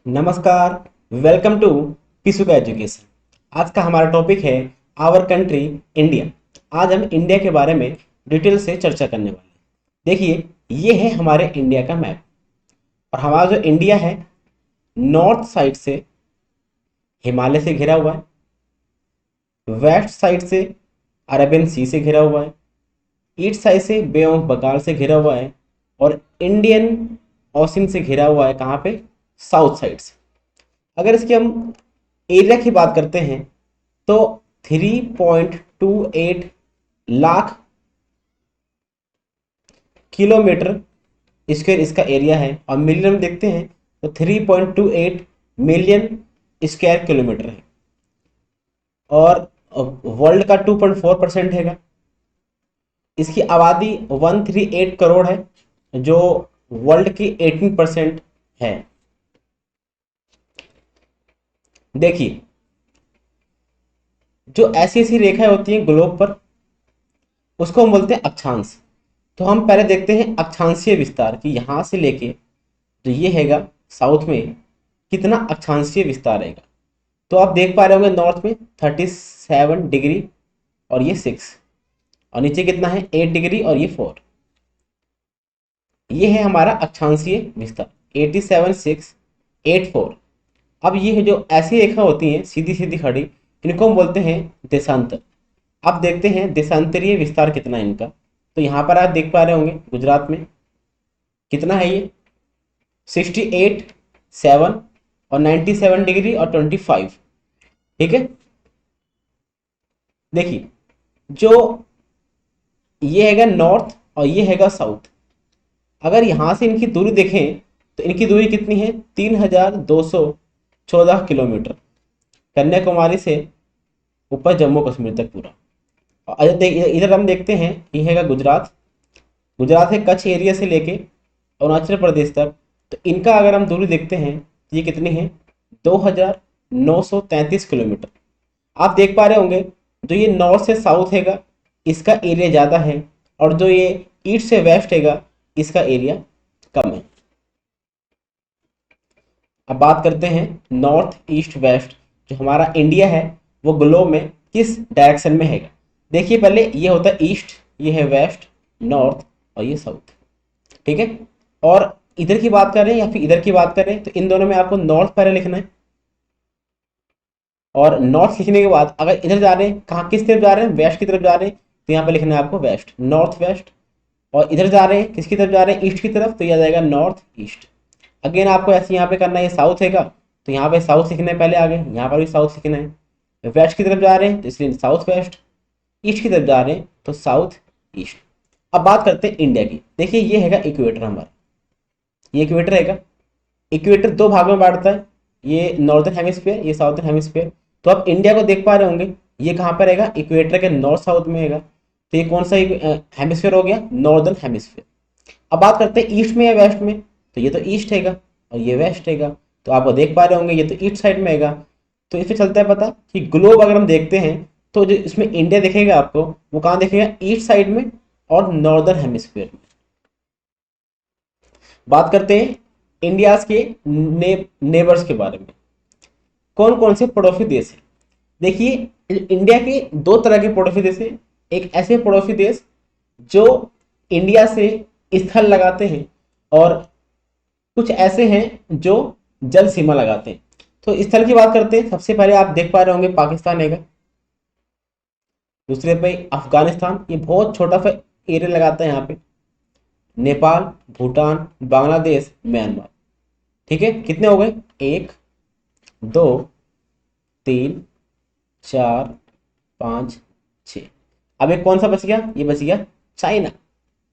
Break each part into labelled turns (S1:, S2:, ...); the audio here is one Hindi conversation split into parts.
S1: नमस्कार। Welcome to Pisuka education. आज का हमारा टॉपिक है आवर कंट्री इंडिया। आज हम इंडिया के बारे में डिटेल से चर्चा करने वाले हैं। देखिए, ये है हमारे इंडिया का मैप और हमारा जो इंडिया है नॉर्थ साइड से हिमालय से घिरा हुआ है, वेस्ट साइड से अरेबियन सी से घिरा हुआ है, ईस्ट साइड से बे ऑफ बंगाल से घिरा हुआ है और इंडियन ओशन से घिरा हुआ है। कहाँ पे? साउथ साइड से। अगर इसकी हम एरिया की बात करते हैं तो 3.28 लाख किलोमीटर स्क्वायर इसका एरिया है और मिलियन देखते हैं तो 3.28 मिलियन स्क्वायर किलोमीटर है और वर्ल्ड का 2.4% है। इसकी आबादी 138 करोड़ है जो वर्ल्ड की 18% है। देखिए, जो ऐसी ऐसी रेखाएं होती हैं ग्लोब पर उसको हम बोलते हैं अक्षांश। तो हम पहले देखते हैं अक्षांशीय विस्तार कि यहाँ से लेके जो ये हैगा साउथ में कितना अक्षांशीय विस्तार रहेगा। तो आप देख पा रहे होंगे नॉर्थ में 37 डिग्री और ये 6 और नीचे कितना है 8 डिग्री और ये 4। ये है हमारा अक्षांशीय विस्तार 87,684। अब ये है जो ऐसी रेखा होती हैं सीधी सीधी खड़ी, इनको हम बोलते हैं देशांतर। अब देखते हैं देशांतरीय विस्तार कितना है इनका। तो यहाँ पर आप देख पा रहे होंगे गुजरात में कितना है ये 68, 7 और 97 डिग्री और 25। ठीक है, देखिए जो ये हैगा नॉर्थ और ये हैगा साउथ। अगर यहाँ से इनकी दूरी देखें तो इनकी दूरी कितनी है 3,214 किलोमीटर, कन्याकुमारी से ऊपर जम्मू कश्मीर तक पूरा। और इधर हम देखते हैं ये हैगा गुजरात। गुजरात है कच्छ एरिया से लेके अरुणाचल प्रदेश तक। तो इनका अगर हम दूरी देखते हैं तो ये कितनी है 2,933 किलोमीटर। आप देख पा रहे होंगे जो ये नॉर्थ से साउथ हैगा इसका एरिया ज़्यादा है और जो ये ईस्ट से वेस्ट हैगा इसका एरिया कम है। अब बात करते हैं नॉर्थ ईस्ट वेस्ट। जो हमारा इंडिया है वो ग्लोब में किस डायरेक्शन में हैगा। देखिए, पहले ये होता है ईस्ट, ये है वेस्ट, नॉर्थ और ये साउथ। ठीक है, और इधर की बात करें या फिर इधर की बात करें तो इन दोनों में आपको नॉर्थ पहले लिखना है और नॉर्थ लिखने के बाद अगर इधर जा रहे हैं, कहाँ किस तरफ जा रहे हैं, वेस्ट की तरफ जा रहे हैं, तो यहाँ पे लिखना है आपको वेस्ट, नॉर्थ वेस्ट। और इधर जा रहे हैं, किसकी तरफ जा रहे हैं, ईस्ट की तरफ, तो यह जाएगा नॉर्थ ईस्ट। अगेन आपको ऐसे यहाँ पे करना है, ये साउथ हैगा तो यहाँ पे साउथ लिखना है पहले, आगे यहाँ पर भी साउथ लिखना है। वेस्ट की तरफ जा रहे हैं तो इसलिए साउथ वेस्ट, ईस्ट की तरफ जा रहे हैं तो साउथ ईस्ट। अब बात करते हैं इंडिया की। देखिए, ये हैगा इक्वेटर हमारा, ये इक्वेटर हैगा। इक्वेटर दो भागों में बांटता है, ये नॉर्दर्न हेमिस्फीयर, ये साउथर्न हेमिस्फीयर। तो आप इंडिया को देख पा रहे होंगे ये कहाँ पर रहेगा, इक्वेटर के नॉर्थ साउथ में हैगा। तो ये कौन सा हेमिस्फीयर हो गया, नॉर्दर्न हेमिस्फीयर। अब बात करते हैं ईस्ट में या वेस्ट में, तो ये तो ईस्ट हैगा और ये वेस्ट हैगा। तो आप देख पा रहे होंगे ये तो ईस्ट साइड में हैगा। तो इससे चलता है पता कि ग्लोब अगर हम देखते हैं तो जो इसमें इंडिया दिखेगा आपको वो कहाँ दिखेगा, ईस्ट साइड में और नॉर्दर्न हेमिस्फीयर में। बात करते हैं इंडिया के नेबर्स के बारे में, कौन कौन से पड़ोसी देश हैं। देखिए, इंडिया के दो तरह के पड़ोसी देश हैं। एक ऐसे पड़ोसी देश जो इंडिया से स्थल लगाते हैं और कुछ ऐसे हैं जो जल सीमा लगाते हैं। तो स्थल की बात करते हैं, सबसे पहले आप देख पा रहे होंगे पाकिस्तान हैगा, दूसरे पे अफगानिस्तान, ये बहुत छोटा सा एरिया लगाता है यहाँ पे, नेपाल, भूटान, बांग्लादेश, म्यांमार। ठीक है, कितने हो गए, 1 2 3 4 5 6। अब एक कौन सा बच गया, ये बच गया चाइना,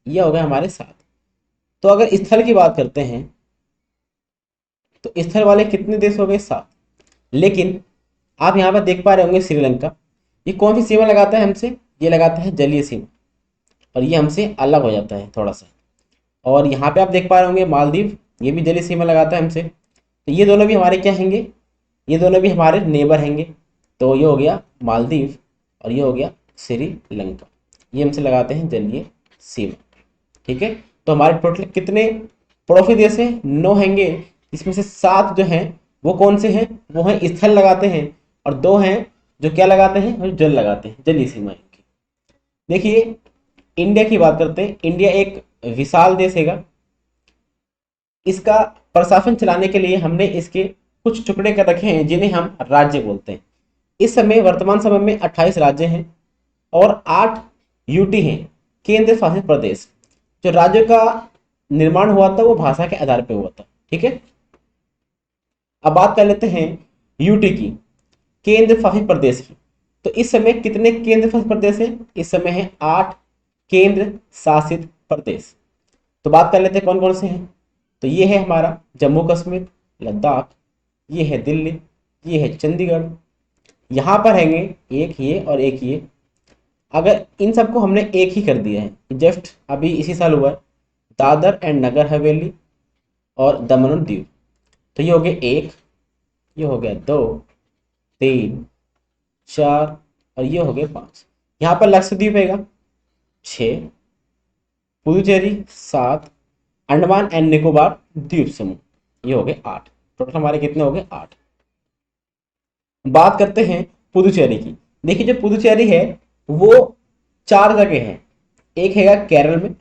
S1: ये हो गया हमारे साथ। तो अगर स्थल की बात करते हैं तो स्थल वाले कितने देश हो गए, 7। लेकिन आप यहाँ पर देख पा रहे होंगे श्रीलंका, ये कौन सी सीमा लगाता है हमसे, ये लगाता है जलीय सीमा और ये हमसे अलग हो जाता है थोड़ा सा। और यहाँ पे आप देख पा रहे होंगे मालदीव, ये भी जलीय सीमा लगाता है हमसे। तो ये दोनों भी हमारे क्या हैंगे, ये दोनों भी हमारे नेबर हैंगे। तो ये हो गया मालदीव और ये हो गया श्रीलंका, ये हमसे लगाते हैं जलीय सीमा। ठीक है, तो हमारे टोटल कितने पड़ोसी देश हैं, 9 हैंगे, इसमें से 7 जो हैं वो कौन से हैं? वो हैं स्थल लगाते हैं, और दो हैं जो क्या लगाते हैं? वो जल लगाते हैं, जलीय सीमाएं की। देखिए इंडिया की बात करते हैं। इंडिया एक विशाल देश हैगा। इसका प्रशासन चलाने के लिए हमने इसके कुछ टुकड़े कर रखे हैं जिन्हें हम राज्य बोलते हैं। इस समय वर्तमान समय में 28 राज्य हैं और 8 यूटी हैं, केंद्र शासित प्रदेश। जो राज्यों का निर्माण हुआ था वो भाषा के आधार पर हुआ था। ठीक है, अब बात कर लेते हैं यूटी की, केंद्र शासित प्रदेश की। तो इस समय कितने केंद्र शासित प्रदेश हैं? इस समय है 8 केंद्र शासित प्रदेश। तो बात कर लेते हैं कौन कौन से हैं। तो ये है हमारा जम्मू कश्मीर, लद्दाख, ये है दिल्ली, ये है चंडीगढ़। यहाँ पर हैंगे एक ये और एक ये। अगर इन सबको हमने एक ही कर दिया है, जस्ट अभी इसी साल हुआ है, दादर एंड नगर हवेली और दमन और दीव। तो ये हो गया एक, ये हो गया दो, तीन, चार, और ये हो गए 5। यहाँ पर लक्षद्वीप हैगा 6, पुदुचेरी 7, अंडमान एंड निकोबार द्वीप समूह, ये हो गए 8। टोटल हमारे कितने हो गए? 8। बात करते हैं पुदुचेरी की। देखिए जो पुदुचेरी है वो 4 जगह है। एक हैगा केरल में,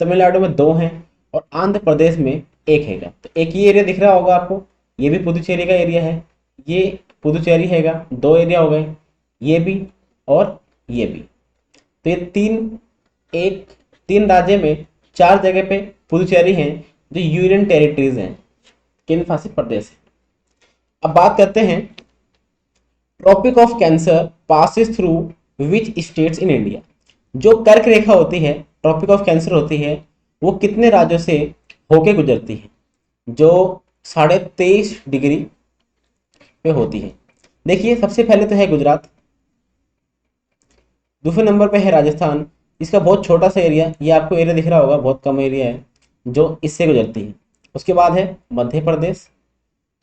S1: तमिलनाडु में 2 हैं, और आंध्र प्रदेश में 1 हैगा। तो एक ये एरिया दिख रहा होगा आपको, ये भी पुदुचेरी का एरिया है। ये पुदुचेरी हैगा, 2 एरिया हो गए, ये भी और ये भी। तो ये तीन राज्य में 4 जगह पे पुदुचेरी हैं जो यूनियन टेरिटरीज हैं, केंद्र शासित प्रदेश है। अब बात करते हैं Tropic of Cancer passes through which states in India. जो कर्क रेखा होती है, ट्रॉपिक ऑफ कैंसर होती है, वो कितने राज्यों से होके गुजरती है? जो 23.5 डिग्री पे होती है। देखिए सबसे पहले तो है गुजरात, दूसरे नंबर पे है राजस्थान। इसका बहुत छोटा सा एरिया, ये आपको एरिया दिख रहा होगा, बहुत कम एरिया है जो इससे गुजरती है। उसके बाद है मध्य प्रदेश,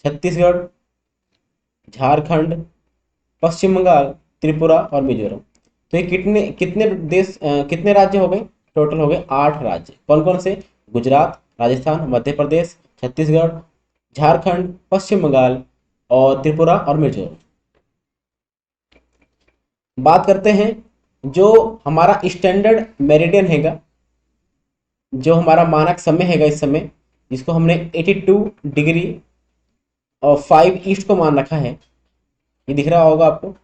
S1: छत्तीसगढ़, झारखंड, पश्चिम बंगाल, त्रिपुरा और मिजोरम। तो ये कितने कितने देश कितने राज्य हो गए? टोटल हो गए 8 राज्य। कौन कौन से? गुजरात, राजस्थान, मध्य प्रदेश, छत्तीसगढ़, झारखंड, पश्चिम बंगाल और त्रिपुरा और मिजोरम। बात करते हैं जो हमारा स्टैंडर्ड मेरिडियन हैगा, जो हमारा मानक समय हैगा इस समय, जिसको हमने 82 डिग्री और 5 ईस्ट को मान रखा है। ये दिख रहा होगा आपको,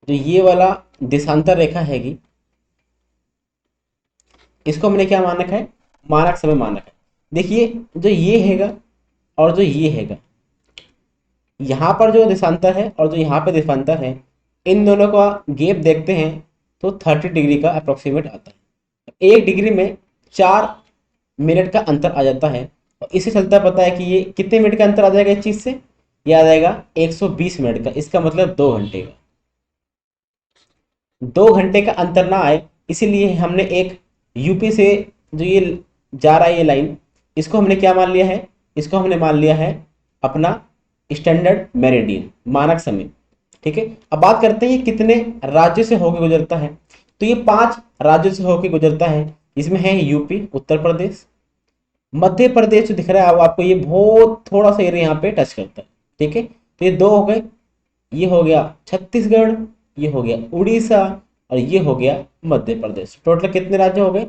S1: जो ये वाला देशांतर रेखा हैगी, इसको हमने क्या मान रखा है? मानक समय मान रखा है। देखिए जो ये हैगा और जो ये हैगा, यहाँ पर जो देशांतर है और जो यहाँ पे देशांतर है, इन दोनों का गैप देखते हैं तो 30 डिग्री का अप्रोक्सीमेट आता है। 1 डिग्री में 4 मिनट का अंतर आ जाता है, और इसे चलता पता है कि ये कितने मिनट का अंतर आ जाएगा इस चीज से? ये आ जाएगा 120 मिनट का। इसका मतलब 2 घंटे का। 2 घंटे का अंतर ना आए इसीलिए हमने एक यूपी से जो ये जा रहा है ये लाइन, इसको हमने क्या मान लिया है? इसको हमने मान लिया है अपना स्टैंडर्ड मेरिडियन, मानक समय। ठीक है, अब बात करते हैं ये कितने राज्य से होकर गुजरता है। तो ये 5 राज्यों से होकर गुजरता है। इसमें है यूपी, उत्तर प्रदेश, मध्य प्रदेश जो दिख रहा है वो आपको, ये बहुत थोड़ा सा एरिया यहाँ पे टच करता है। ठीक है, तो ये 2 हो गए। ये हो गया छत्तीसगढ़, ये हो गया उड़ीसा, और ये हो गया मध्य प्रदेश। टोटल कितने राज्य हो गए?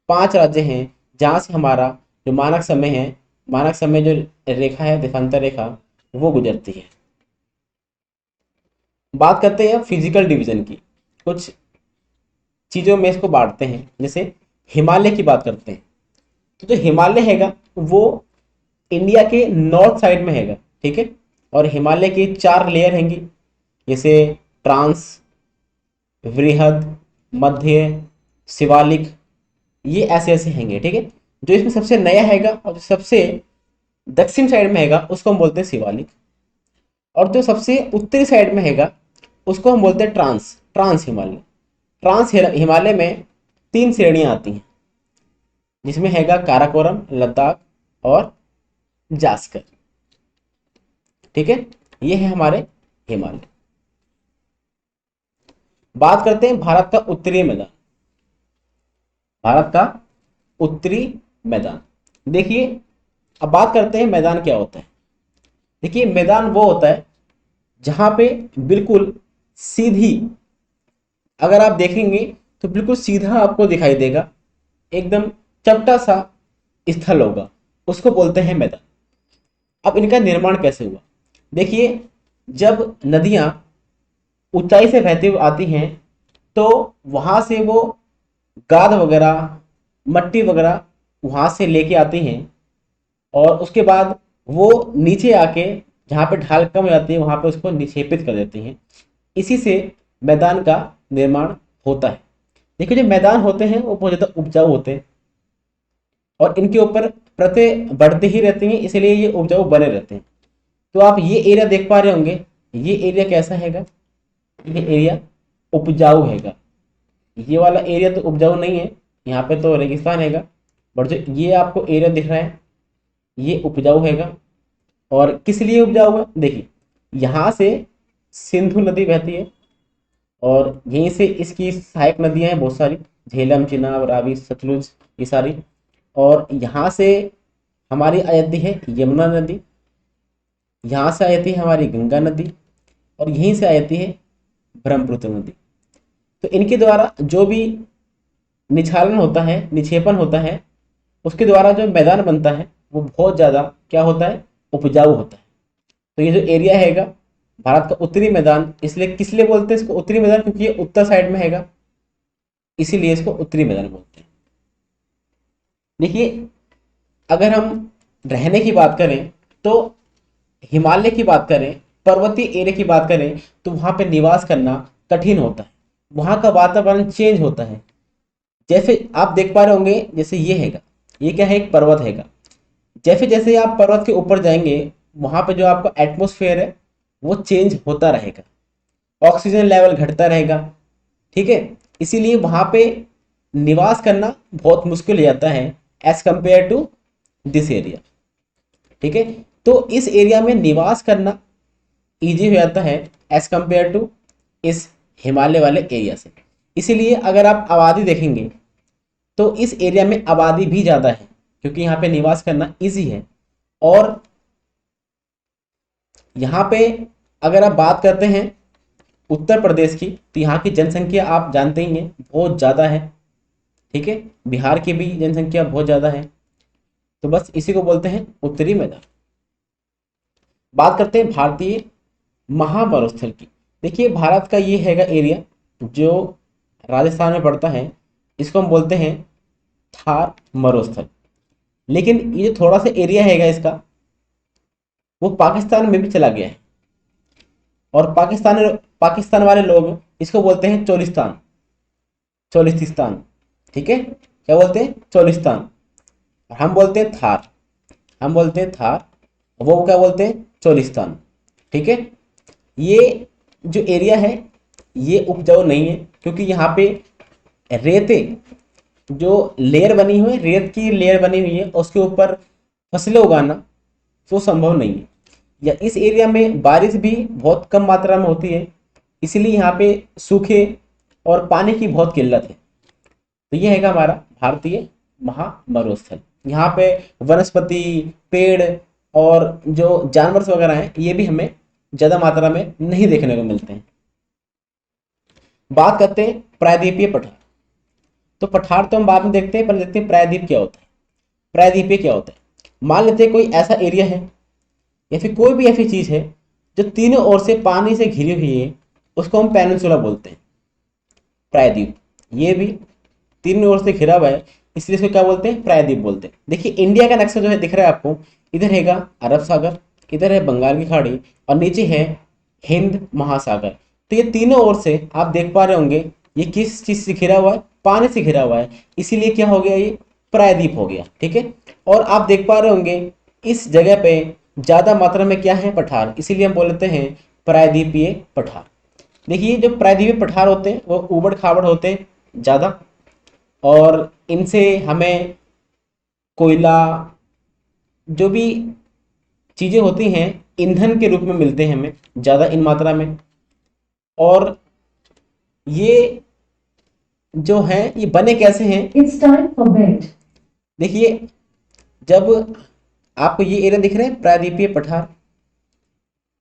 S1: 5 राज्य हैं जहाँ से हमारा जो मानक समय है, मानक समय जो रेखा है, देशांतर रेखा, वो गुजरती है। बात करते हैं फिजिकल डिवीजन की। कुछ चीज़ों में इसको बांटते हैं, जैसे हिमालय की बात करते हैं। तो जो हिमालय हैगा वो इंडिया के नॉर्थ साइड में हैगा। ठीक है, और हिमालय की 4 लेयर हैंगी, जैसे ट्रांस, वृहद, मध्य, शिवालिक, ये ऐसे ऐसे हैंगे। ठीक है, जो इसमें सबसे नया हैगा और जो सबसे दक्षिण साइड में हैगा उसको हम बोलते हैं शिवालिक, और जो सबसे उत्तरी साइड में हैगा उसको हम बोलते हैं trans, trans Himalaya. Trans Himalaya में 3 श्रेणियां आती हैं, जिसमें हैगा काराकोरम, लद्दाख और जास्कर। ठीक है, ये है हमारे हिमालय। बात करते हैं भारत का उत्तरी मैदान। भारत का उत्तरी मैदान देखिए अब बात करते हैं मैदान क्या होता है। देखिए मैदान वो होता है जहां पे बिल्कुल सीधी, अगर आप देखेंगे तो बिल्कुल सीधा आपको दिखाई देगा, एकदम चपटा सा स्थल होगा, उसको बोलते हैं मैदान। अब इनका निर्माण कैसे हुआ, देखिए जब नदियां ऊंचाई से बहती हुई आती हैं तो वहां से वो गाद वगैरह, मट्टी वगैरह वहां से लेके आती हैं, और उसके बाद वो नीचे आके जहाँ पे ढाल कम हो जाती है वहां पे उसको निक्षेपित कर देती हैं। इसी से मैदान का निर्माण होता है। देखिए जो मैदान होते हैं वो बहुत ज़्यादा उपजाऊ होते हैं और इनके ऊपर परतें बढ़ती ही रहती हैं, इसलिए ये उपजाऊ बने रहते हैं। तो आप ये एरिया देख पा रहे होंगे, ये एरिया कैसा हैगा, ये एरिया उपजाऊ हैगा। ये वाला एरिया तो उपजाऊ नहीं है, यहाँ पे तो रेगिस्तान हैगा। बट जो ये आपको एरिया दिख रहा है ये उपजाऊ हैगा। और किस लिए उपजाऊ है, देखिए यहाँ से सिंधु नदी बहती है और यहीं से इसकी सहायक नदियाँ हैं बहुत सारी, झेलम, चिनाब, रावी, सतलुज, ये सारी। और यहाँ से हमारी आ जाती है यमुना नदी, यहाँ से आ जाती है हमारी गंगा नदी, और यहीं से आ जाती है ब्रह्मपुत्र नदी। तो इनके द्वारा जो भी निछालन होता है, निक्षेपण होता है, उसके द्वारा जो मैदान बनता है वो बहुत ज़्यादा क्या होता है, उपजाऊ होता है। तो ये जो एरिया हैगा भारत का उत्तरी मैदान, इसलिए किस लिए बोलते हैं इसको उत्तरी मैदान, क्योंकि ये उत्तर साइड में हैगा, इसीलिए इसको उत्तरी मैदान बोलते हैं। देखिए अगर हम रहने की बात करें तो हिमालय की बात करें, पर्वतीय एरिया की बात करें, तो वहाँ पे निवास करना कठिन होता है, वहाँ का वातावरण चेंज होता है। जैसे आप देख पा रहे होंगे, जैसे ये हैगा, ये क्या है, एक पर्वत हैगा। जैसे जैसे आप पर्वत के ऊपर जाएंगे वहाँ पे जो आपका एटमोसफेयर है वो चेंज होता रहेगा, ऑक्सीजन लेवल घटता रहेगा, ठीक है। इसीलिए वहाँ पे निवास करना बहुत मुश्किल हो जाता है as compare to this area, ठीक है। तो इस एरिया में निवास करना ईजी हो जाता है एज कंपेयर टू इस हिमालय वाले एरिया से। इसीलिए अगर आप आबादी देखेंगे तो इस एरिया में आबादी भी ज़्यादा है, क्योंकि यहाँ पे निवास करना ईजी है। और यहाँ पे अगर आप बात करते हैं उत्तर प्रदेश की, तो यहाँ की जनसंख्या आप जानते ही हैं बहुत ज़्यादा है, ठीक है। बिहार की भी जनसंख्या बहुत ज़्यादा है। तो बस इसी को बोलते हैं उत्तरी मैदान। बात करते हैं भारतीय महामरुस्थल की। देखिए भारत का ये हैगा एरिया जो राजस्थान में पड़ता है, इसको हम बोलते हैं थार मरुस्थल। लेकिन ये जो थोड़ा सा एरिया हैगा इसका, वो पाकिस्तान में भी चला गया है, और पाकिस्तान वाले लोग इसको बोलते हैं चोलिस्तान, चोलिस्तान, ठीक है। क्या बोलते हैं, चोलिस्तान। और हम बोलते हैं थार, हम बोलते हैं थार, वो क्या बोलते हैं, चोलिस्तान, ठीक है। ये जो एरिया है ये उपजाऊ नहीं है, क्योंकि यहाँ पे रेते जो लेयर बनी हुई है, रेत की लेयर बनी हुई है, उसके ऊपर फसलें उगाना तो संभव नहीं है। या इस एरिया में बारिश भी बहुत कम मात्रा में होती है, इसीलिए यहाँ पे सूखे और पानी की बहुत किल्लत है। तो ये है हमारा भारतीय महामरुस्थल। यहाँ पे वनस्पति, पेड़ और जो जानवर वगैरह हैं ये भी हमें ज़्यादा मात्रा में नहीं देखने को मिलते हैं। बात करते हैं प्रायद्वीपीय पठार। तो पठार तो हम बाद में देखते हैं, पहले देखते हैं प्रायद्वीप क्या होता है। प्रायद्वीपीय क्या होता है, मान लेते हैं कोई ऐसा एरिया है या फिर कोई भी ऐसी चीज़ है जो तीनों ओर से पानी से घिरी हुई है, उसको हम पेनिनसुला बोलते हैं, प्रायद्वीप। ये भी तीनों ओर से घिरा हुआ है, इसलिए इसको क्या बोलते हैं, प्रायद्वीप बोलते हैं। देखिए इंडिया का नक्शा जो है दिख रहा है आपको, इधर हैगा अरब सागर, इधर है बंगाल की खाड़ी, और नीचे है हिंद महासागर। तो ये तीनों ओर से आप देख पा रहे होंगे ये किस चीज से घिरा हुआ है, पानी से घिरा हुआ है, इसीलिए क्या हो गया, ये प्रायद्वीप हो गया, ठीक है। और आप देख पा रहे होंगे इस जगह पे ज्यादा मात्रा में क्या है, पठार, इसीलिए हम बोलते हैं प्रायद्वीपीय पठार। देखिए जो प्रायद्वीपीय पठार होते हैं वो ऊबड़ खाबड़ होते हैं ज़्यादा, और इनसे हमें कोयला, जो भी चीज़ें होती हैं ईंधन के रूप में मिलते हैं हमें ज़्यादा इन मात्रा में। और ये जो है ये बने कैसे हैं,
S2: It's time for bed.
S1: देखिए जब आपको ये एरिया दिख रहे हैं, प्रायद्वीपीय पठार,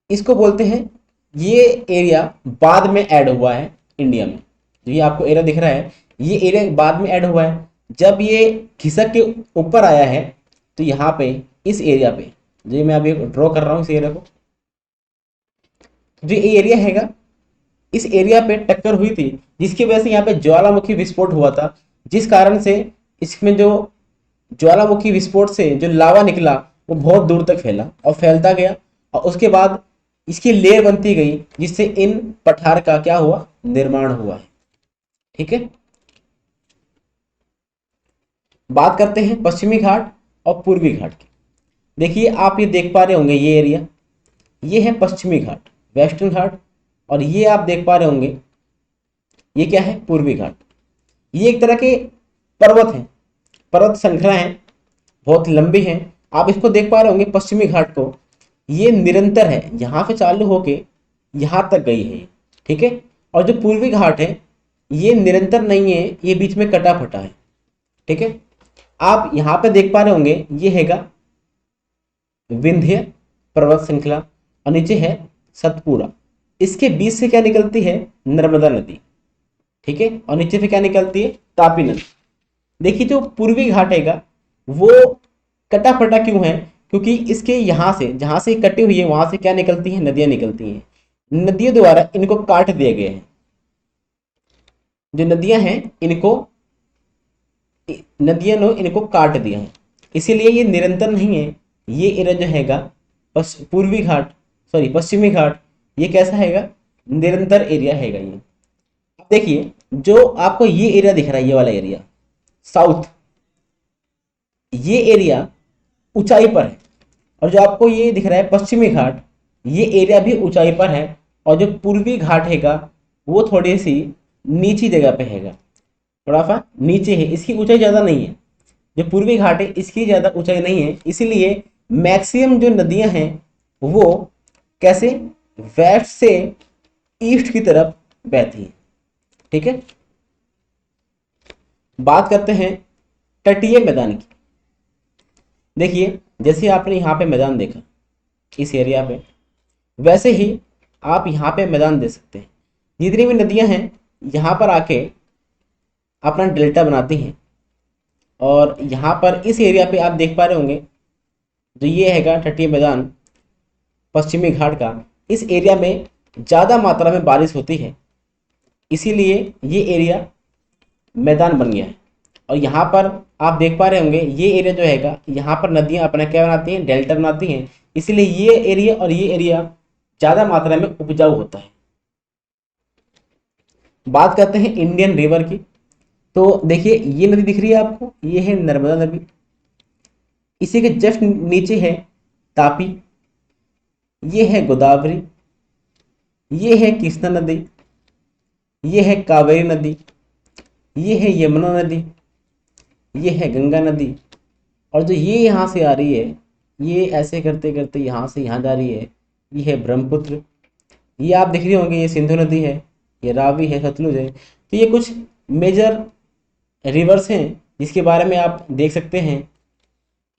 S1: इसको बोलते हैं, ये एरिया बाद में ऐड हुआ है इंडिया में। जो ये आपको एरिया दिख रहा है, ये एरिया बाद में ऐड हुआ है। जब ये खिसक के ऊपर आया है तो यहाँ पे इस एरिया पे, जो मैं अभी ड्रॉ कर रहा हूँ इस एरिया को, जो ये एरिया हैगा, इस एरिया पे टक्कर हुई थी, जिसकी वजह से यहाँ पे ज्वालामुखी विस्फोट हुआ था, जिस कारण से इसमें जो ज्वालामुखी विस्फोट से जो लावा निकला वो बहुत दूर तक फैला और फैलता गया, और उसके बाद इसकी लेयर बनती गई, जिससे इन पठार का क्या हुआ, निर्माण हुआ है। ठीक है, बात करते हैं पश्चिमी घाट और पूर्वी घाट की। देखिए आप ये देख पा रहे होंगे, ये एरिया, ये है पश्चिमी घाट, वेस्टर्न घाट, और ये आप देख पा रहे होंगे ये क्या है, पूर्वी घाट। ये एक तरह के पर्वत हैं, पर्वत श्रृंखला हैं, बहुत लंबी हैं। आप इसको देख पा रहे होंगे पश्चिमी घाट को, ये निरंतर है, यहाँ से चालू होके यहाँ तक गई है। ठीक है, और जो पूर्वी घाट है ये निरंतर नहीं है, ये बीच में कटा फटा है। ठीक है, आप यहाँ पे देख पा रहे होंगे ये हैगा विंध्य पर्वत श्रृंखला, और नीचे है सतपुड़ा। इसके बीच से क्या निकलती है, नर्मदा नदी। ठीक है, और नीचे से क्या निकलती है, तापी नदी। देखिए जो पूर्वी घाट हैगा वो कटा फटा क्यों है, क्योंकि इसके यहाँ से, जहाँ से कटी हुई है वहां से क्या निकलती है, नदियां निकलती हैं। नदियों द्वारा इनको काट दिया गया है। जो नदियां हैं इनको, नदियों ने इनको काट दिया है, इसीलिए ये निरंतर नहीं है। ये एरिया जो हैगा पूर्वी घाट, सॉरी पश्चिमी घाट, ये कैसा हैगा, निरंतर एरिया हैगा ये। अब देखिए जो आपको ये एरिया दिख रहा है, ये वाला एरिया साउथ, ये एरिया ऊंचाई पर है, और जो आपको ये दिख रहा है पश्चिमी घाट, ये एरिया भी ऊंचाई पर है, और जो पूर्वी घाट हैगा वो थोड़ी सी नीची जगह पे हैगा, थोड़ा सा नीचे है, इसकी ऊंचाई ज़्यादा नहीं है। जो पूर्वी घाट है इसकी ज़्यादा ऊंचाई नहीं है, इसीलिए मैक्सिमम जो नदियां हैं वो कैसे, वेस्ट से ईस्ट की तरफ बहती हैं। ठीक है, बात करते हैं तटीय मैदान की। देखिए जैसे आपने यहाँ पे मैदान देखा इस एरिया पे, वैसे ही आप यहाँ पे मैदान दे सकते हैं। जितनी भी नदियाँ हैं यहाँ पर आके अपना डेल्टा बनाती हैं, और यहाँ पर इस एरिया पे आप देख पा रहे होंगे जो ये हैगा तटीय मैदान पश्चिमी घाट का, इस एरिया में ज़्यादा मात्रा में बारिश होती है, इसीलिए ये एरिया मैदान बन गया है। और यहाँ पर आप देख पा रहे होंगे ये एरिया जो हैगा, यहाँ पर नदियाँ अपना क्या बनाती हैं, डेल्टा बनाती हैं, इसीलिए ये एरिया और ये एरिया ज़्यादा मात्रा में उपजाऊ होता है। बात करते हैं इंडियन रिवर की। तो देखिए ये नदी दिख रही है आपको, ये है नर्मदा नदी, इसी के जस्ट नीचे है तापी, ये है गोदावरी, ये है कृष्णा नदी, ये है कावेरी नदी, ये है यमुना नदी, ये है गंगा नदी, और जो ये यहाँ से आ रही है, ये ऐसे करते करते यहाँ से यहाँ जा रही है, ये है ब्रह्मपुत्र। ये आप देख रहे होंगे ये सिंधु नदी है, ये रावी है, सतलुज है। तो ये कुछ मेजर रिवर्स हैं जिसके बारे में आप देख सकते हैं।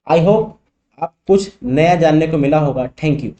S1: आई होप आप कुछ नया जानने को मिला होगा। Thank you.